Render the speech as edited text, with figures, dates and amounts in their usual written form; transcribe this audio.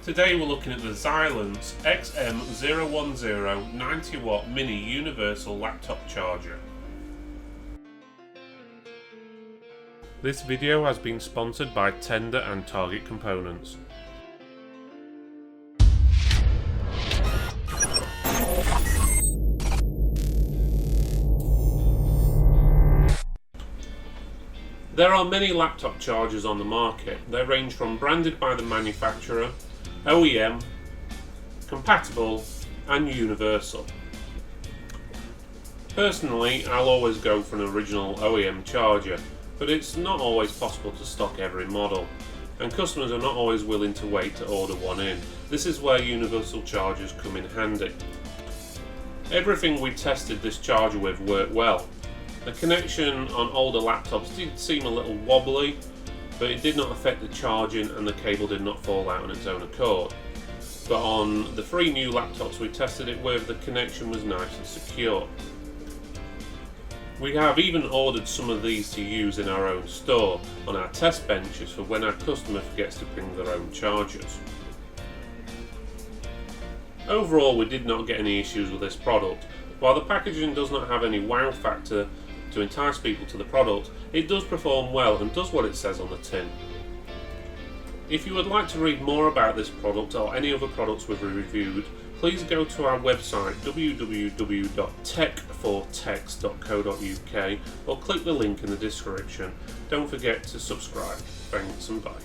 Today we're looking at the Xilence XM010 90-watt mini universal laptop charger. This video has been sponsored by Tender and Target Components. There are many laptop chargers on the market. They range from branded by the manufacturer, OEM, compatible and universal. Personally, I'll always go for an original OEM charger, but it's not always possible to stock every model, and customers are not always willing to wait to order one in. This is where universal chargers come in handy. Everything we tested this charger with worked well. The connection on older laptops did seem a little wobbly, but it did not affect the charging and the cable did not fall out on its own accord. But on the 3 new laptops we tested it with, the connection was nice and secure. We have even ordered some of these to use in our own store on our test benches for when our customer forgets to bring their own chargers. Overall, we did not get any issues with this product. While the packaging does not have any wow factor to entice people to the product, it does perform well and does what it says on the tin. If you would like to read more about this product or any other products we've reviewed, please go to our website www.tech4tex.co.uk or click the link in the description. Don't forget to subscribe. Thanks and bye.